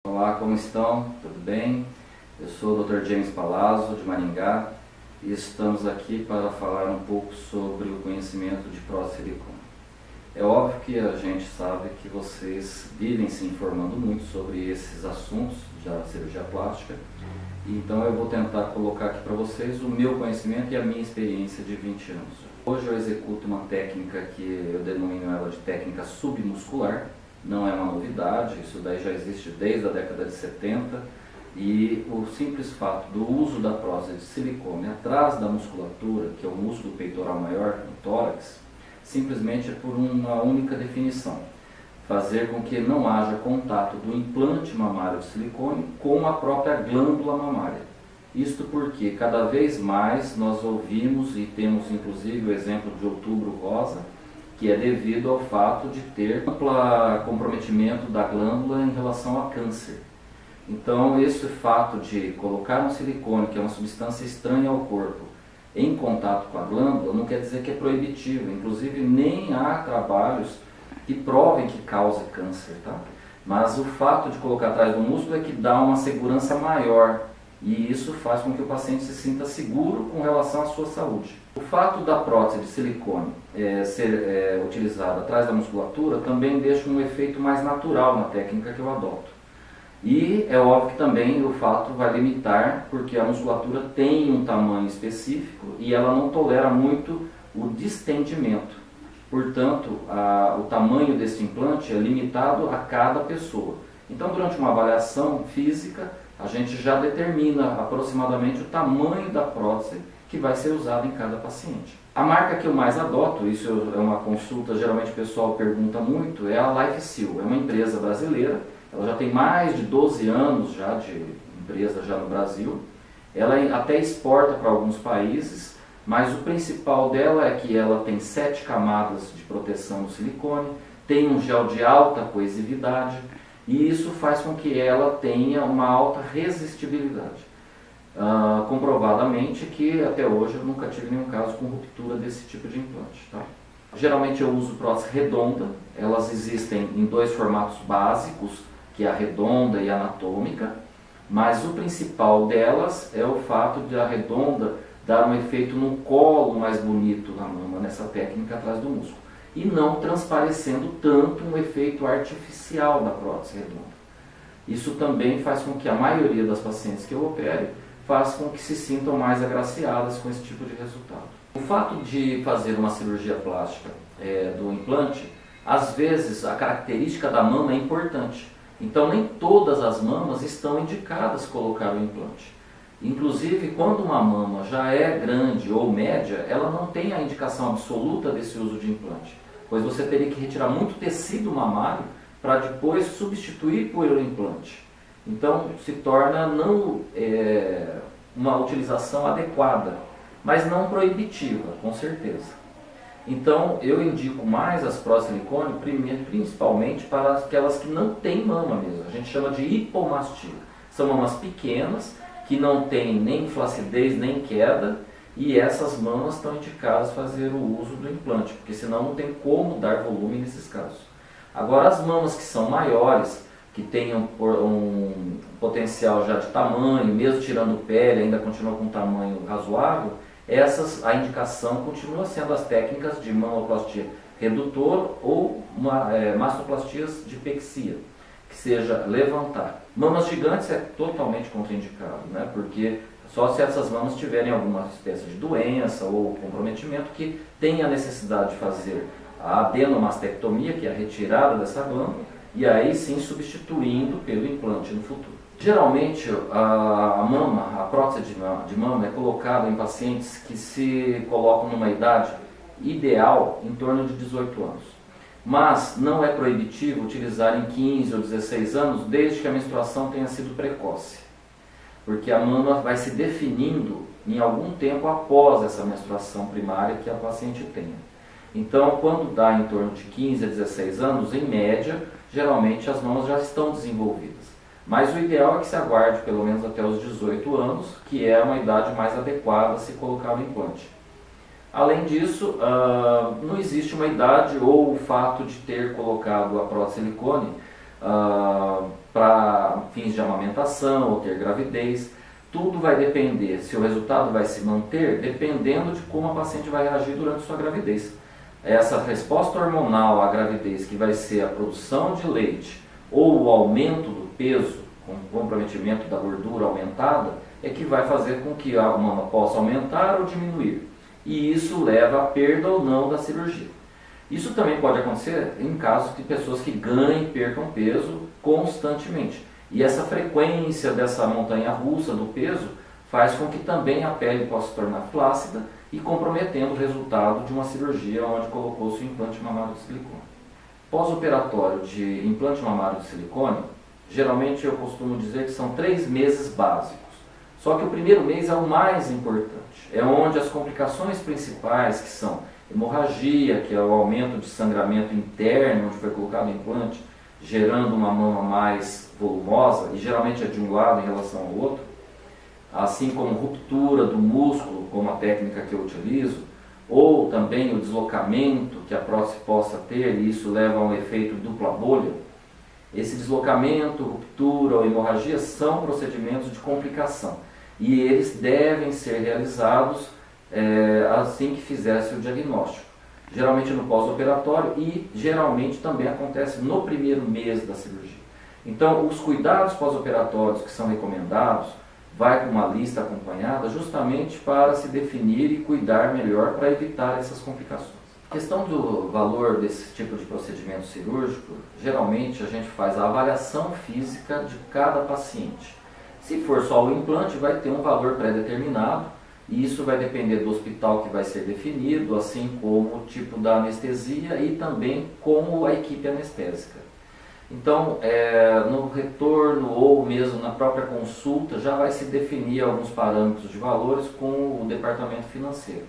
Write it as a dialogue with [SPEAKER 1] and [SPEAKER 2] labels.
[SPEAKER 1] Olá, como estão? Tudo bem? Eu sou o Dr. James Palazzo, de Maringá, e estamos aqui para falar um pouco sobre o conhecimento de prótese silicone. É óbvio que a gente sabe que vocês vivem se informando muito sobre esses assuntos da cirurgia plástica, então eu vou tentar colocar aqui para vocês o meu conhecimento e a minha experiência de 20 anos. Hoje eu executo uma técnica que eu denomino ela de técnica submuscular. Não é uma novidade, isso daí já existe desde a década de 70, e o simples fato do uso da prótese de silicone atrás da musculatura, que é o músculo peitoral maior, no tórax, simplesmente é por uma única definição: fazer com que não haja contato do implante mamário de silicone com a própria glândula mamária. Isto porque cada vez mais nós ouvimos e temos inclusive o exemplo de Outubro Rosa, que é devido ao fato de ter amplo comprometimento da glândula em relação a câncer. Então, esse fato de colocar um silicone, que é uma substância estranha ao corpo, em contato com a glândula, não quer dizer que é proibitivo. Inclusive, nem há trabalhos que provem que cause câncer, tá? Mas o fato de colocar atrás do músculo é que dá uma segurança maior, e isso faz com que o paciente se sinta seguro com relação à sua saúde. O fato da prótese de silicone ser utilizada atrás da musculatura também deixa um efeito mais natural na técnica que eu adoto. E é óbvio que também o fato vai limitar, porque a musculatura tem um tamanho específico e ela não tolera muito o distendimento. Portanto, o tamanho desse implante é limitado a cada pessoa. Então, durante uma avaliação física, a gente já determina aproximadamente o tamanho da prótese que vai ser usada em cada paciente. A marca que eu mais adoto, isso é uma consulta, geralmente o pessoal pergunta muito, é a LifeSeal. É uma empresa brasileira, ela já tem mais de 12 anos já de empresa já no Brasil. Ela até exporta para alguns países, mas o principal dela é que ela tem 7 camadas de proteção no silicone, tem um gel de alta coesividade, e isso faz com que ela tenha uma alta resistibilidade. Comprovadamente que até hoje eu nunca tive nenhum caso com ruptura desse tipo de implante. Tá? Geralmente eu uso prótese redonda, elas existem em 2 formatos básicos, que é a redonda e a anatômica, mas o principal delas é o fato de a redonda dar um efeito no colo mais bonito na mama, nessa técnica atrás do músculo, e não transparecendo tanto um efeito artificial da prótese redonda. Isso também faz com que a maioria das pacientes que eu opere faz com que se sintam mais agraciadas com esse tipo de resultado. O fato de fazer uma cirurgia plástica do implante, às vezes a característica da mama é importante. Então nem todas as mamas estão indicadas colocar o implante. Inclusive, quando uma mama já é grande ou média, ela não tem a indicação absoluta desse uso de implante, pois você teria que retirar muito tecido mamário para depois substituir por implante. Então se torna não uma utilização adequada, mas não proibitiva, com certeza. Então eu indico mais as próteses de silicone, principalmente para aquelas que não têm mama mesmo. A gente chama de hipomastia. São mamas pequenas, que não têm nem flacidez nem queda, e essas mamas estão indicadas a fazer o uso do implante, porque senão não tem como dar volume nesses casos. Agora as mamas que são maiores, que tenham um potencial já de tamanho, mesmo tirando pele, ainda continua com um tamanho razoável, a indicação continua sendo as técnicas de mamoplastia redutor ou mastoplastias de pexia, que seja levantar. Mamas gigantes é totalmente contraindicado, né? Porque só se essas mamas tiverem alguma espécie de doença ou comprometimento que tenha a necessidade de fazer a adenomastectomia, que é a retirada dessa glândula, e aí sim substituindo pelo implante no futuro. Geralmente a prótese de mama é colocada em pacientes que se colocam numa idade ideal em torno de 18 anos. Mas não é proibitivo utilizar em 15 ou 16 anos, desde que a menstruação tenha sido precoce, porque a mama vai se definindo em algum tempo após essa menstruação primária que a paciente tenha. Então, quando dá em torno de 15 a 16 anos, em média, geralmente as mamas já estão desenvolvidas. Mas o ideal é que se aguarde pelo menos até os 18 anos, que é uma idade mais adequada a se colocar o implante. Além disso, não existe uma idade ou o fato de ter colocado a prótese silicone para fins de amamentação ou ter gravidez. Tudo vai depender, se o resultado vai se manter, dependendo de como a paciente vai reagir durante sua gravidez. Essa resposta hormonal à gravidez, que vai ser a produção de leite ou o aumento do peso, com comprometimento da gordura aumentada, é que vai fazer com que a mama possa aumentar ou diminuir. E isso leva à perda ou não da cirurgia. Isso também pode acontecer em casos de pessoas que ganhem e percam peso constantemente. E essa frequência dessa montanha-russa do peso faz com que também a pele possa se tornar flácida e comprometendo o resultado de uma cirurgia onde colocou-se o implante mamário de silicone. Pós-operatório de implante mamário de silicone, geralmente eu costumo dizer que são 3 meses básicos. Só que o primeiro mês é o mais importante, é onde as complicações principais, que são hemorragia, que é o aumento de sangramento interno, onde foi colocado o implante, gerando uma mama mais volumosa, e geralmente é de um lado em relação ao outro, assim como ruptura do músculo, como a técnica que eu utilizo, ou também o deslocamento que a prótese possa ter, e isso leva a um efeito dupla bolha. Esse deslocamento, ruptura ou hemorragia são procedimentos de complicação, e eles devem ser realizados assim que fizesse o diagnóstico. Geralmente no pós-operatório e geralmente também acontece no primeiro mês da cirurgia. Então, os cuidados pós-operatórios que são recomendados, vai com uma lista acompanhada justamente para se definir e cuidar melhor para evitar essas complicações. A questão do valor desse tipo de procedimento cirúrgico, geralmente a gente faz a avaliação física de cada paciente. Se for só o implante, vai ter um valor pré-determinado, e isso vai depender do hospital que vai ser definido, assim como o tipo da anestesia e também como a equipe anestésica. Então, no retorno ou mesmo na própria consulta, já vai se definir alguns parâmetros de valores com o departamento financeiro.